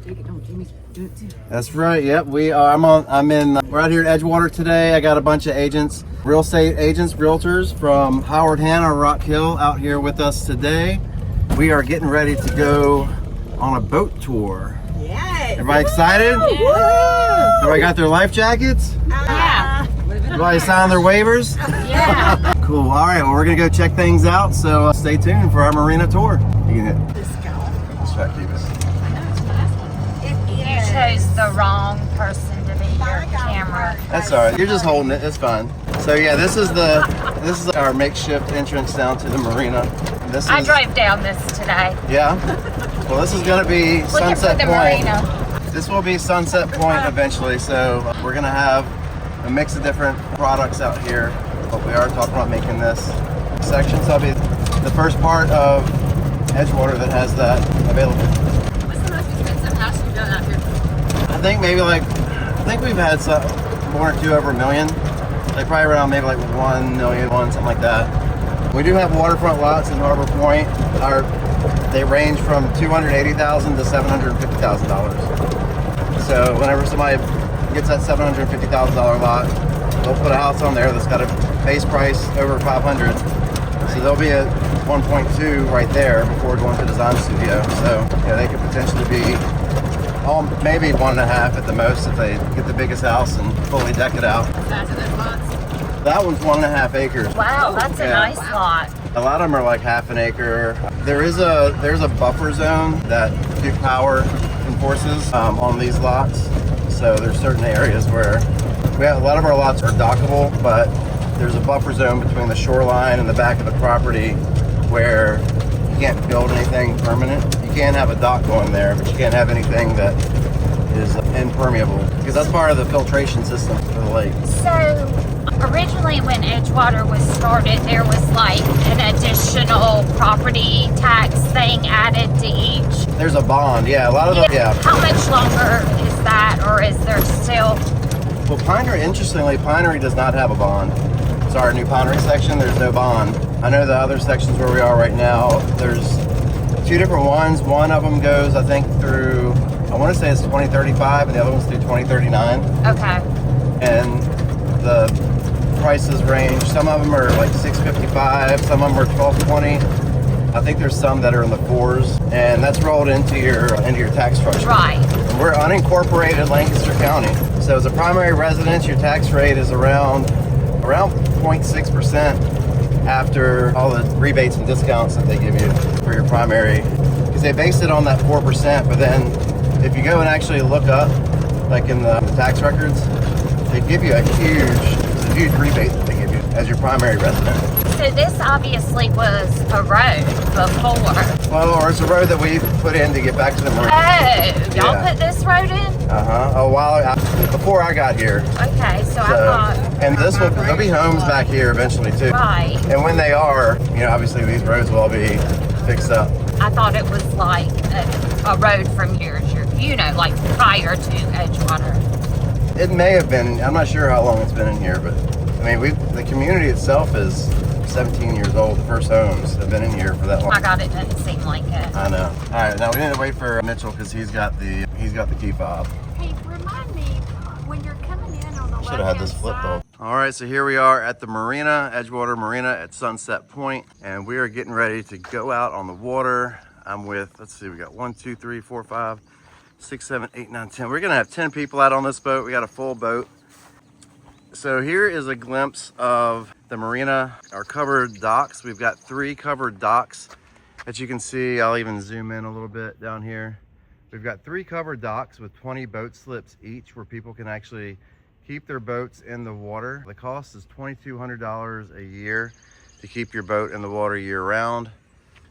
Take it. No, Jimmy's doing it too. That's right. Yep, we are. We're out here at Edgewater today. I got a bunch of agents, real estate agents, realtors from Howard, Hanna, Rock Hill out here with us today. We are getting ready to go on a boat tour. Yes. Everybody excited? Yeah. Everybody got their life jackets? Yeah. Everybody signed their waivers? Yeah. Cool. All right. Well, we're gonna go check things out. So stay tuned for our marina tour. You can hit. Let's try to keep it. You chose the wrong person to be your camera. That's all right. You're just holding it. It's fine. So yeah, this is our makeshift entrance down to the marina. I drove down this today. Yeah. Well, this is gonna be Looking Sunset for the Point. marina. This will be Sunset Point eventually. So we're gonna have a mix of different products out here. But we are talking about making this section. So that'll be the first part of Edgewater that has that available. What's the most expensive house you've done out here? I think we've had some, one or two over $1 million. Like probably around maybe like 1 million, something like that. We do have waterfront lots in Harbor Point. They range from $280,000 to $750,000. So whenever somebody gets that $750,000 lot, they'll put a house on there that's got a base price over 500. So there'll be a 1.2 right there before going to design studio. So yeah, they could potentially be maybe 1.5 at the most if they get the biggest house and fully deck it out. Size of those lots? That one's 1.5 acres. Wow, that's a nice lot. A lot of them are like half an acre. There's a buffer zone that Duke Power enforces on these lots. So there's certain areas where a lot of our lots are dockable, but there's a buffer zone between the shoreline and the back of the property where you can't build anything permanent. You can have a dock going there, but you can't have anything that is impermeable because that's part of the filtration system for the lake. So originally when Edgewater was started, there was like an additional property tax thing added to each. There's a bond, yeah. A lot of them, yeah. How much longer is that, or is there still? Well, interestingly, Pinery does not have a bond. So our new Pinery section, there's no bond. I know the other sections where we are right now, there's two different ones. One of them goes, I think, through, I want to say it's 2035, and the other one's through 2039. Okay. And the prices range. Some of them are like $655, some of them are $1220. I think there's some that are in the $4s, and that's rolled into your tax structure. Right. And we're unincorporated Lancaster County, so as a primary residence, your tax rate is around 0.6% after all the rebates and discounts that they give you for your primary, because they base it on that 4%. But then, if you go and actually look up, like in the tax records, they give you a huge rebate that they give you as your primary resident. So this obviously was a road before. Well, or it's a road that we put in to get back to the marina. Oh, y'all Yeah. put this road in? A while before I got here. Okay, so I thought. And there'll be homes back here eventually too. Right. And when they are, obviously these roads will all be fixed up. I thought it was like a road from here to, like prior to Edgewater. It may have been. I'm not sure how long it's been in here, but the community itself is 17 years old. The first homes have been in here for that long. Oh my God, it doesn't seem like it. I know. All right, now we need to wait for Mitchell because he's got the key fob. Hey, remind me, when you're coming in on the Should have had this flip though. All right, so here we are at the marina, Edgewater Marina at Sunset Point, and we are getting ready to go out on the water. I'm with, let's see, we got 1, 2, 3, 4, 5, 6, 7, 8, 9, 10. We're gonna have 10 people out on this boat. We got a full boat. So here is a glimpse of the marina, our covered docks. We've got 3 covered docks that you can see. I'll even zoom in a little bit down here. We've got 3 covered docks with 20 boat slips each where people can actually keep their boats in the water. The cost is $2,200 a year to keep your boat in the water year round.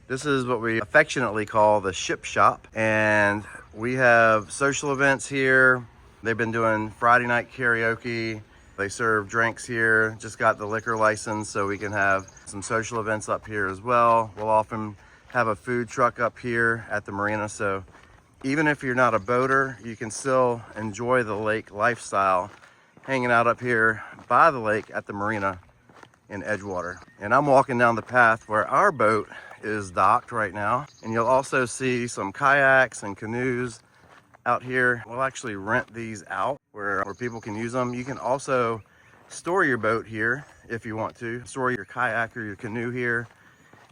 This is what we affectionately call the ship shop, and we have social events here. They've been doing Friday night karaoke. They serve drinks here. Just got the liquor license, so we can have some social events up here as well. We'll often have a food truck up here at the marina, so even if you're not a boater, you can still enjoy the lake lifestyle hanging out up here by the lake at the marina in Edgewater. And I'm walking down the path where our boat is docked right now, and you'll also see some kayaks and canoes out here. We'll actually rent these out where people can use them. You can also store your boat here if you want to. Store your kayak or your canoe here.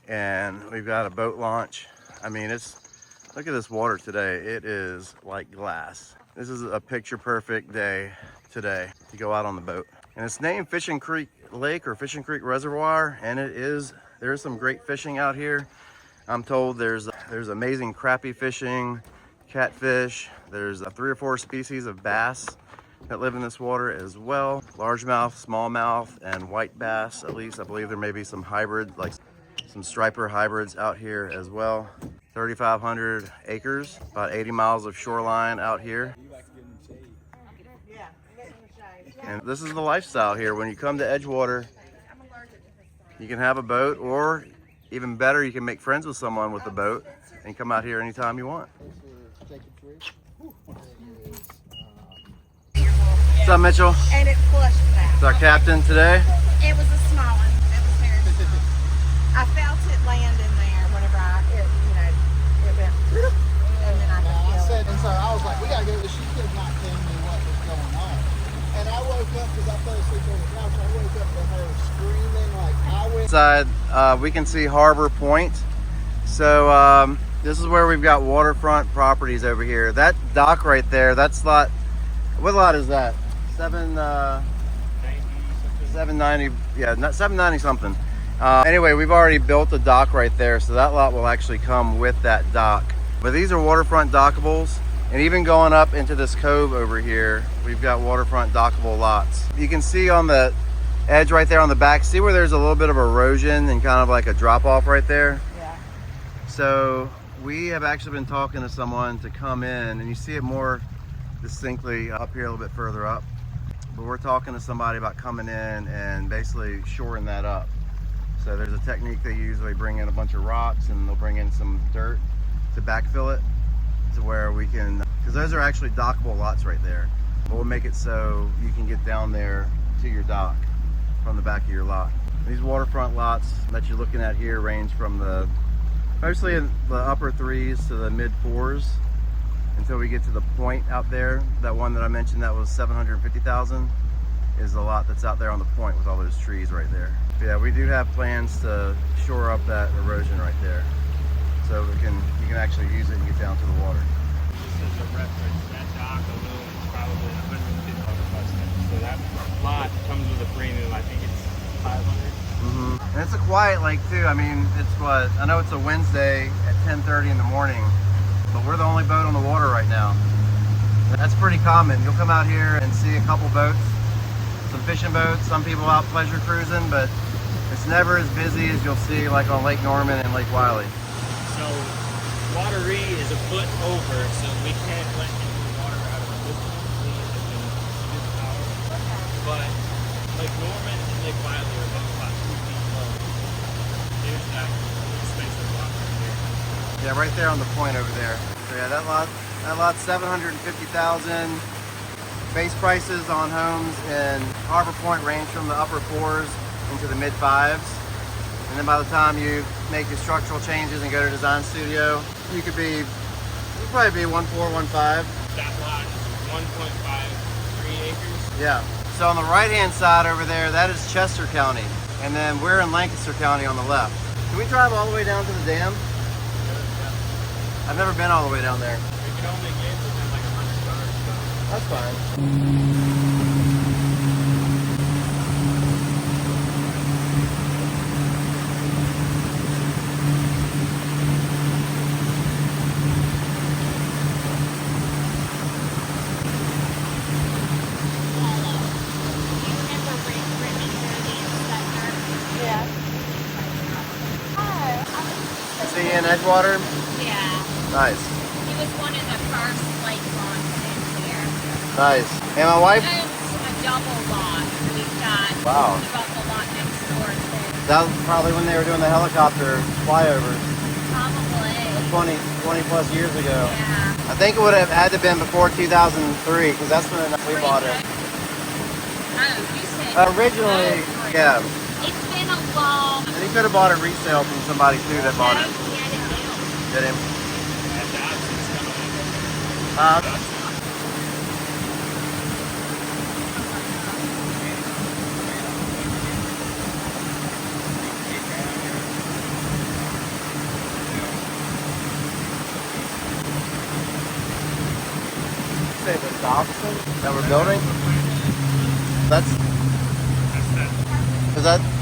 And we've got a boat launch. I mean, look at this water today. It is like glass. This is a picture perfect day today to go out on the boat. And it's named Fishing Creek Lake or Fishing Creek Reservoir. And there's some great fishing out here. I'm told there's amazing crappie fishing, catfish. There's 3 or 4 species of bass that live in this water as well. Largemouth, smallmouth, and white bass, at least. I believe there may be some hybrid, like some striper hybrids out here as well. 3,500 acres, about 80 miles of shoreline out here. And this is the lifestyle here. When you come to Edgewater, you can have a boat, or even better, you can make friends with someone with a boat and come out here anytime you want. What's up, Mitchell? And it flushed back. It's our captain today. It was a small one. It was very small. I felt it land in there whenever it went, and then I said, and so I was like, we gotta go. She could have not told me what was going on. And I woke up because I fell asleep on the couch. I woke up to her screaming like I went. Inside, we can see Harbor Point. So this is where we've got waterfront properties over here. That dock right there, that's lot. What lot is that? 790. Yeah, not 790 something. Anyway, we've already built a dock right there, so that lot will actually come with that dock. But these are waterfront dockables, and even going up into this cove over here, we've got waterfront dockable lots. You can see on the edge right there on the back, see where there's a little bit of erosion and kind of like a drop off right there? Yeah. So we have actually been talking to someone to come in, and you see it more distinctly up here a little bit further up. But we're talking to somebody about coming in and basically shoring that up. So there's a technique they use. They bring in a bunch of rocks and they'll bring in some dirt to backfill it to where we can, because those are actually dockable lots right there. But we'll make it so you can get down there to your dock from the back of your lot. These waterfront lots that you're looking at here range from mostly in the upper 3s to the mid 4s until we get to the point out there. That one that I mentioned that was 750,000 is the lot that's out there on the point with all those trees right there. But yeah, we do have plans to shore up that erosion right there, so you can actually use it and get down to the water. This is a reference. That dock alone is probably $150,000. So that lot comes with a premium. I think it's $500. And it's a quiet lake too. I mean, I know it's a Wednesday at 10:30 in the morning, but we're the only boat on the water right now. That's pretty common. You'll come out here and see a couple boats, some fishing boats, some people out pleasure cruising, but it's never as busy as you'll see like on Lake Norman and Lake Wylie. So Wateree is a foot over, so we can't let any water out of this power. But Lake Norman and Lake Wylie are both about 2 feet low. There's that space of water right there. Yeah, right there on the point over there. So yeah, that lot's 750,000. Base prices on homes in Harbor Point range from the upper 4s into the mid 5s. And then by the time you make your structural changes and go to design studio, you'd probably be 1.4, 1.5. That lot is 1.53 acres. Yeah. So on the right-hand side over there, that is Chester County. And then we're in Lancaster County on the left. Can we drive all the way down to the dam? I've never been all the way down there. We can only get within like 100 yards. So. That's fine. In Edgewater? Yeah. Nice. He was one of the first lake launches in here. Nice. And my wife? Owns a double lot. We've got Wow. a double lot next door too. That was probably when they were doing the helicopter flyovers. Probably. 20 plus years ago. Yeah. I think it would have had to been before 2003 because that's when we bought it. Oh, you said Originally, 03. yeah. It's been a long. And he could have bought it resale from somebody too that bought it. He had it built. Did him? And that's it's coming Say the Dobson that we're building.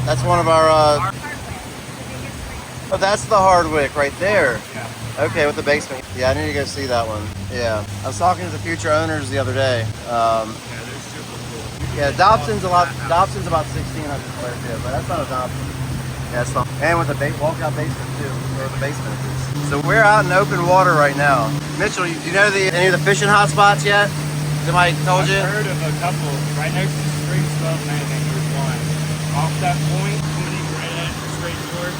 That's one of our. Oh, that's the Hardwick right there. Yeah. Okay, with the basement. Yeah, I need to go see that one. Yeah, I was talking to the future owners the other day. Yeah, they're super cool. Yeah, Dobson's about 1,600 square feet, but that's not a Dobson. Yeah, it's not. And with a walkout basement too, where the basement is. So we're out in open water right now. Mitchell, do you know any of the fishing hot spots yet? Somebody told you? I've heard of a couple. Right next to Spring Swell Landing, there's one. Off that point, pointing right at the straight north.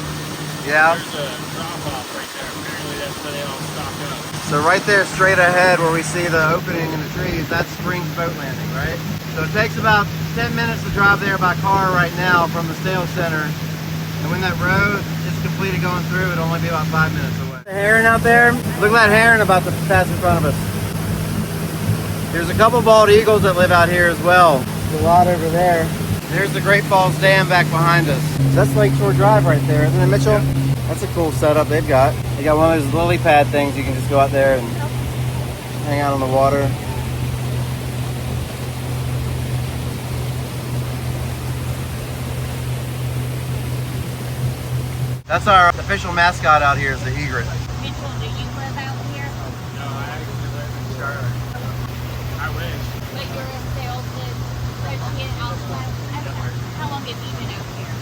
Yeah. There's a drop off right there. Apparently that's where they all stock up. So right there, straight ahead, where we see the opening in the trees, that's Springs Boat Landing, right? So it takes about 10 minutes to drive there by car right now from the sales center. And when that road is completed going through, it'll only be about 5 minutes away. The heron out there, look at that heron about to pass in front of us. There's a couple bald eagles that live out here as well. There's a lot over there. There's the Great Falls Dam back behind us. That's Lakeshore Drive right there, isn't it, Mitchell? Yeah. That's a cool setup they've got. They got one of those lily pad things. You can just go out there and hang out on the water. That's our official mascot out here is the egret. Mitchell, do you live out here? No, I actually live in Charlotte. I wish. But you're a sales associate also? How long have you been out here?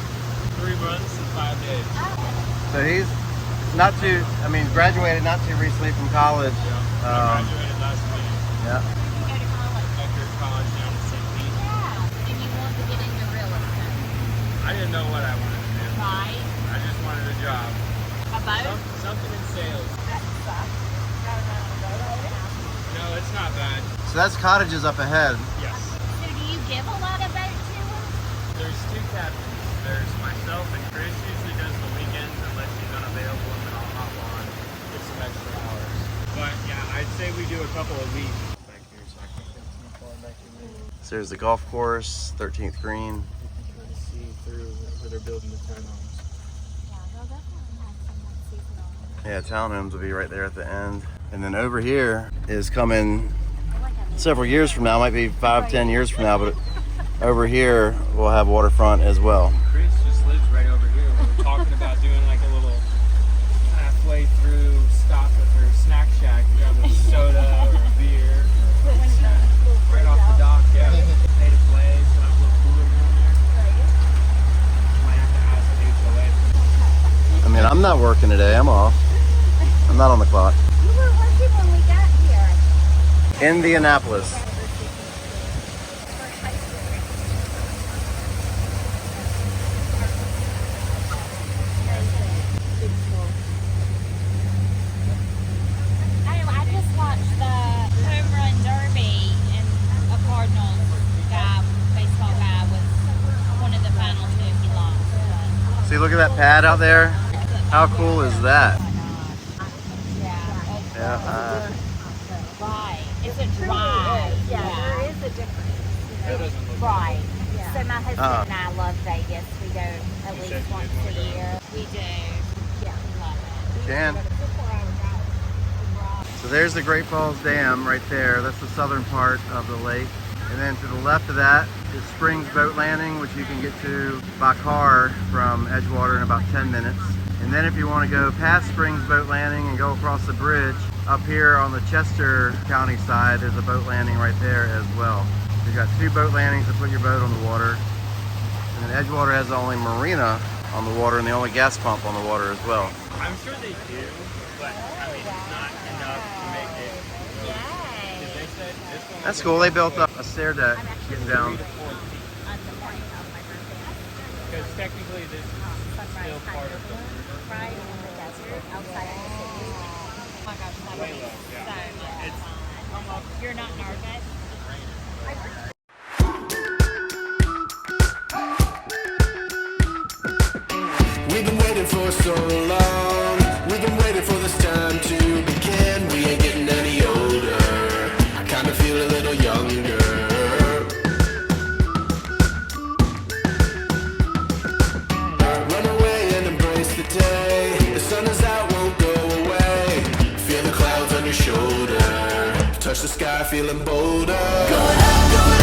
3 months and 5 days. So he's graduated not too recently from college. Yeah. I graduated last week. Yeah. Where did you go to college? Acre College down in St. Pete. Yeah. And you want to get into real estate? I didn't know what I wanted to do. Right. I just wanted a job. A boat? Something in sales. No, it's not bad. So that's cottages up ahead. Yes. So do you give a lot of boat tours? There's 2 captains. There's myself and Chris usually does the weekends unless he's unavailable, and then I'll hop on, get some extra hours. But yeah, I'd say we do a couple a week. Back here, so I can't get too far back in there. So there's the golf course, 13th green. You can kind of see through where they're building the townhomes. Yeah, they'll definitely have some seasonal. Yeah, townhomes will be right there at the end. And then over here is coming several years from now, might be 5-10 years from now, but over here we'll have waterfront as well. Chris just lives right over here. We were talking about doing like a little halfway through stop at her snack shack, grab a soda or a beer. Right off the dock, yeah. Pay to play, so have a little cooler down there. Might have to ask the HOA. I mean, I'm not working today, I'm off. I'm not on the clock. You were working when we got here. Indianapolis. I just watched the home run derby, and a Cardinals guy, baseball guy, was one of the final 2 he lost. See, look at that pad out there. How cool is that? Yeah. Yeah. Right. It's a drive. Yeah, there is a difference. Right. Yeah. So my husband and I love Vegas. We go at You least said you once didn't a wanna go. year. We do. Yeah, we love it. Can. So there's the Great Falls Dam right there. That's the southern part of the lake. And then to the left of that is Springs Boat Landing, which you can get to by car from Edgewater in about 10 minutes. And then if you want to go past Springs Boat Landing and go across the bridge, up here on the Chester County side, there's a boat landing right there as well. You've got 2 boat landings to put your boat on the water. And then Edgewater has the only marina on the water and the only gas pump on the water as well. I'm sure they do, but I mean, it's not enough to make it. Because they said this one. That's cool. They built up a stair deck getting down. Because technically this is still part of the river. Right in the desert outside of the city. Oh my gosh, that would be so much fun. You're not nervous? We've been waiting for so long. We've been waiting for this time to begin. We ain't getting any older. the sky, feeling bolder. Going up,